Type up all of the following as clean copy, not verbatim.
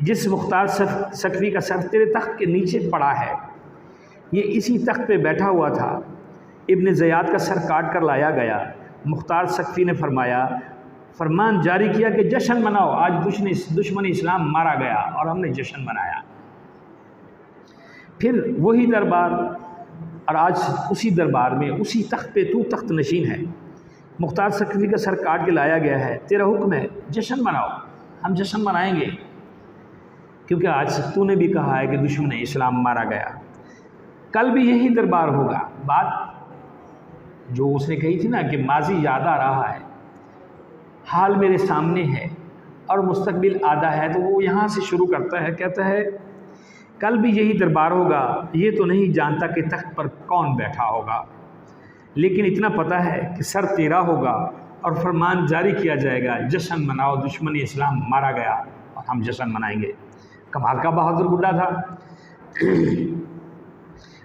جس مختار سقفی کا سر تیرے تخت کے نیچے پڑا ہے، یہ اسی تخت پہ بیٹھا ہوا تھا۔ ابن زیاد کا سر کاٹ کر لایا گیا۔ مختار سقفی نے فرمان جاری کیا کہ جشن مناؤ، آج دشمن اسلام مارا گیا اور ہم نے جشن منایا۔ پھر وہی دربار، اور آج اسی دربار میں اسی تخت پہ تو تخت نشین ہے۔ مختار سقفی کا سر کاٹ کے لایا گیا ہے، تیرا حکم ہے جشن مناؤ، ہم جشن منائیں گے، کیونکہ آج تو نے بھی کہا ہے کہ دشمن اسلام مارا گیا۔ کل بھی یہی دربار ہوگا۔ بات جو اس نے کہی تھی نا کہ ماضی یاد آ رہا ہے، حال میرے سامنے ہے اور مستقبل آدھا ہے، تو وہ یہاں سے شروع کرتا ہے، کہتا ہے کل بھی یہی دربار ہوگا، یہ تو نہیں جانتا کہ تخت پر کون بیٹھا ہوگا، لیکن اتنا پتہ ہے کہ سر تیرا ہوگا اور فرمان جاری کیا جائے گا، جشن مناؤ، دشمن اسلام مارا گیا اور ہم جشن منائیں گے۔ کمال کا بہادر بڈھا تھا۔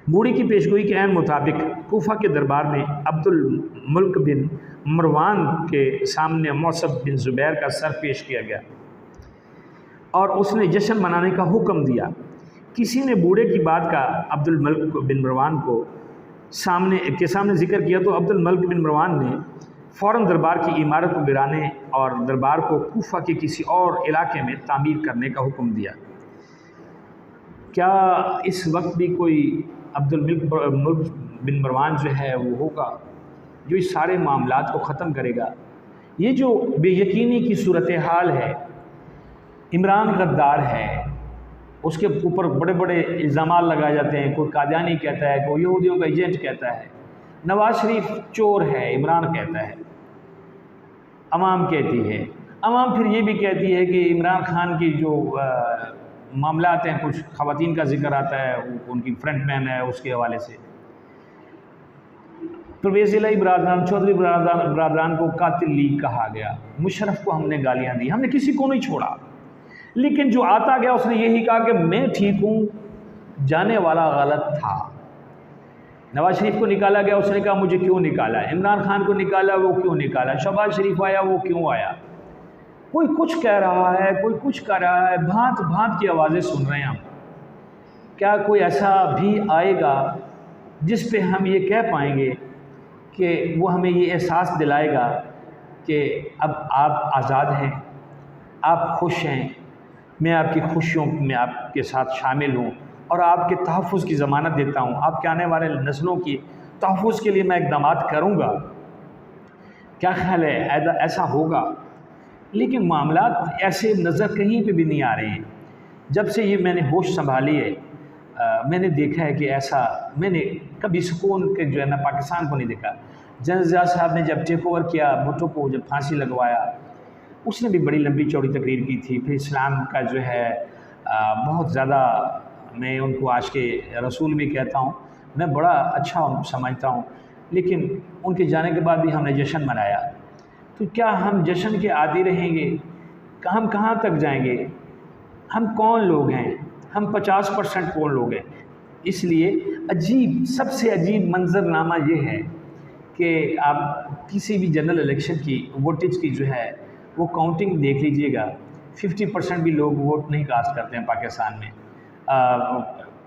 بوڑھی کی پیشگوئی کے عین مطابق کوفہ کے دربار میں عبد الملک بن مروان کے سامنے موصب بن زبیر کا سر پیش کیا گیا اور اس نے جشن منانے کا حکم دیا۔ کسی نے بوڑھے کی بات کا عبد الملک بن مروان کے سامنے ذکر کیا تو عبد الملک بن مروان نے فوراً دربار کی عمارت کو گرانے اور دربار کو کوفہ کے کسی اور علاقے میں تعمیر کرنے کا حکم دیا۔ کیا اس وقت بھی کوئی عبد الملک بن مروان جو ہے وہ ہوگا جو اس سارے معاملات کو ختم کرے گا؟ یہ جو بے یقینی کی صورتحال ہے، عمران غدار ہے، اس کے اوپر بڑے بڑے الزامات لگائے جاتے ہیں، کوئی قادیانی کہتا ہے، کوئی یہودیوں کا ایجنٹ کہتا ہے، نواز شریف چور ہے عمران کہتا ہے، عوام کہتی ہے، عوام پھر یہ بھی کہتی ہے کہ عمران خان کی جو معاملات ہیں، کچھ خواتین کا ذکر آتا ہے، ان کی فرنٹ مین ہے، اس کے حوالے سے پرویز الہی برادران، چودھری برادران کو قاتل لیگ کہا گیا، مشرف کو ہم نے گالیاں دی، ہم نے کسی کو نہیں چھوڑا، لیکن جو آتا گیا اس نے یہی کہا کہ میں ٹھیک ہوں، جانے والا غلط تھا۔ نواز شریف کو نکالا گیا، اس نے کہا مجھے کیوں نکالا، عمران خان کو نکالا، وہ کیوں نکالا، شہباز شریف آیا، وہ کیوں آیا، کوئی کچھ کہہ رہا ہے، کوئی کچھ کہہ رہا ہے، بھانت بھانت کی آوازیں سن رہے ہیں ہم۔ کیا کوئی ایسا بھی آئے گا جس پہ ہم یہ کہہ پائیں گے کہ وہ ہمیں یہ احساس دلائے گا کہ اب آپ آزاد ہیں، آپ خوش ہیں، میں آپ کی خوشیوں میں آپ کے ساتھ شامل ہوں اور آپ کے تحفظ کی ضمانت دیتا ہوں، آپ کے آنے والے نسلوں کی تحفظ کے لیے میں اقدامات کروں گا؟ کیا خیال ہے ایسا ہوگا؟ لیکن معاملات ایسے نظر کہیں پہ بھی نہیں آ رہے ہیں۔ جب سے یہ میں نے ہوش سنبھالی ہے، میں نے دیکھا ہے کہ ایسا میں نے کبھی سکون کے جو ہے نا پاکستان کو نہیں دیکھا۔ جنرل ضیاء صاحب نے جب ٹیک اوور کیا، بھٹو کو جب پھانسی لگوایا، اس نے بھی بڑی لمبی چوڑی تقریر کی تھی۔ پھر اسلام کا جو ہے بہت زیادہ، میں ان کو عاشق رسول بھی کہتا ہوں، میں بڑا اچھا سمجھتا ہوں، لیکن ان کے جانے کے بعد بھی ہم نے جشن منایا۔ تو کیا ہم جشن کے عادی رہیں گے؟ ہم کہاں تک جائیں گے؟ ہم کون لوگ ہیں؟ ہم 50% کون لوگ ہیں؟ اس لیے سب سے عجیب منظرنامہ یہ ہے کہ آپ کسی بھی جنرل الیکشن کی ووٹیج کی جو ہے وہ کاؤنٹنگ دیکھ لیجئے گا، 50% بھی لوگ ووٹ نہیں کاسٹ کرتے ہیں پاکستان میں،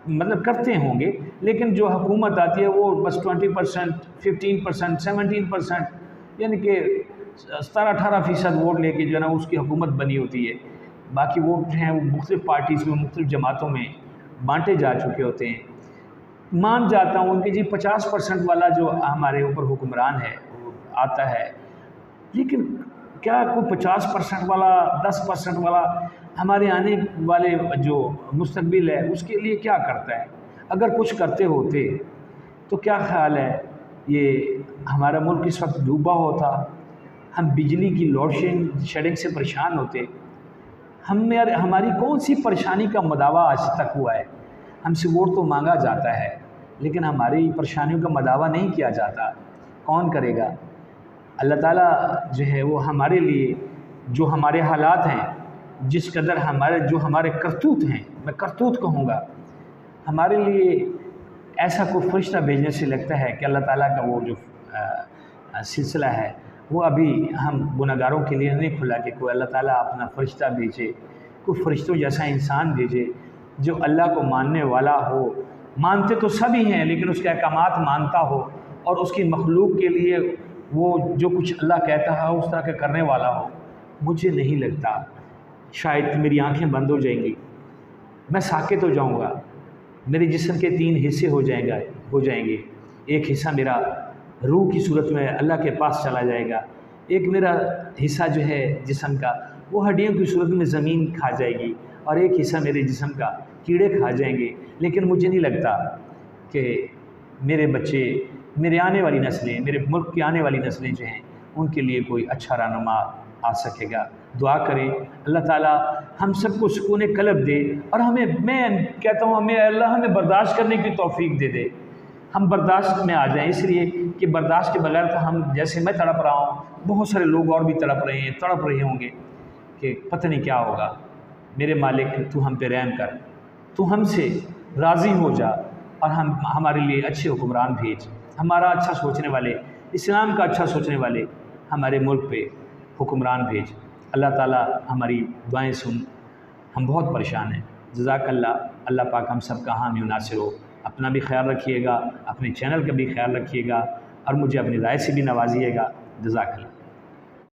مطلب کرتے ہوں گے، لیکن جو حکومت آتی ہے وہ بس 20%، 15%، 17%، یعنی کہ 17-18% ووٹ لے کے جو ہے نا اس کی حکومت بنی ہوتی ہے۔ باقی ووٹ جو ہیں وہ مختلف پارٹیز میں، مختلف جماعتوں میں بانٹے جا چکے ہوتے ہیں۔ مان جاتا ہوں کہ 50% والا جو ہمارے اوپر حکمران ہے وہ آتا ہے، لیکن کیا کوئی 50% والا، 10% والا ہمارے آنے والے جو مستقبل ہے اس کے لیے کیا کرتا ہے؟ اگر کچھ کرتے ہوتے تو کیا خیال ہے یہ ہمارا ملک اس وقت ڈوبا ہوتا، ہم بجلی کی لوڈ شیڈنگ سے پریشان ہوتے، ہماری کون سی پریشانی کا مداوع آج تک ہوا ہے؟ ہم سے ووٹ تو مانگا جاتا ہے لیکن ہماری پریشانیوں کا مداوع نہیں کیا جاتا، کون کرے گا؟ اللہ تعالیٰ جو ہے وہ ہمارے لیے جو ہمارے حالات ہیں، جس قدر ہمارے کرتوت ہیں، میں کرتوت کہوں گا، ہمارے لیے ایسا کوئی فرشتہ بھیجنے سے لگتا ہے کہ اللہ تعالیٰ کا وہ جو سلسلہ ہے وہ ابھی ہم گناہگاروں کے لیے نہیں کھلا کہ کوئی اللہ تعالیٰ اپنا فرشتہ بھیجے کوئی فرشتوں جیسا انسان بھیجے جو اللہ کو ماننے والا ہو، مانتے تو سبھی ہیں لیکن اس کے احکامات مانتا ہو، اور اس کی مخلوق کے لیے وہ جو کچھ اللہ کہتا ہے اس طرح کا کرنے والا ہو۔ مجھے نہیں لگتا، شاید میری آنکھیں بند ہو جائیں گی، میں ساکت ہو جاؤں گا، میرے جسم کے 3 حصے ہو جائیں گے۔ ایک حصہ میرا روح کی صورت میں اللہ کے پاس چلا جائے گا، ایک میرا حصہ جو ہے جسم کا وہ ہڈیوں کی صورت میں زمین کھا جائے گی، اور ایک حصہ میرے جسم کا کیڑے کھا جائیں گے۔ لیکن مجھے نہیں لگتا کہ میرے بچے، میرے آنے والی نسلیں، میرے ملک کی آنے والی نسلیں جو ہیں ان کے لیے کوئی اچھا رہنما آ سکے گا۔ دعا کریں اللہ تعالیٰ ہم سب کو سکون قلب دے، اور میں کہتا ہوں اللہ ہمیں برداشت کرنے کی توفیق دے دے، ہم برداشت میں آ جائیں، اس لیے کہ برداشت کے بغیر تو ہم، جیسے میں تڑپ رہا ہوں، بہت سارے لوگ اور بھی تڑپ رہے ہوں گے کہ پتہ نہیں کیا ہوگا۔ میرے مالک تو ہم پہ رحم کر، تو ہم سے راضی ہو جا، اور ہمارے لیے اچھے حکمران بھیج، ہمارا اچھا سوچنے والے، اسلام کا اچھا سوچنے والے ہمارے ملک پہ حکمران بھیج۔ اللہ تعالیٰ ہماری دعائیں سن، ہم بہت پریشان ہیں۔ جزاک اللہ، اللہ پاک ہم سب کا حامی و ناصر ہو۔ اپنا بھی خیال رکھیے گا، اپنے چینل کا بھی خیال رکھیے گا، اور مجھے اپنی رائے سے بھی نوازیے گا۔ جزاک اللہ۔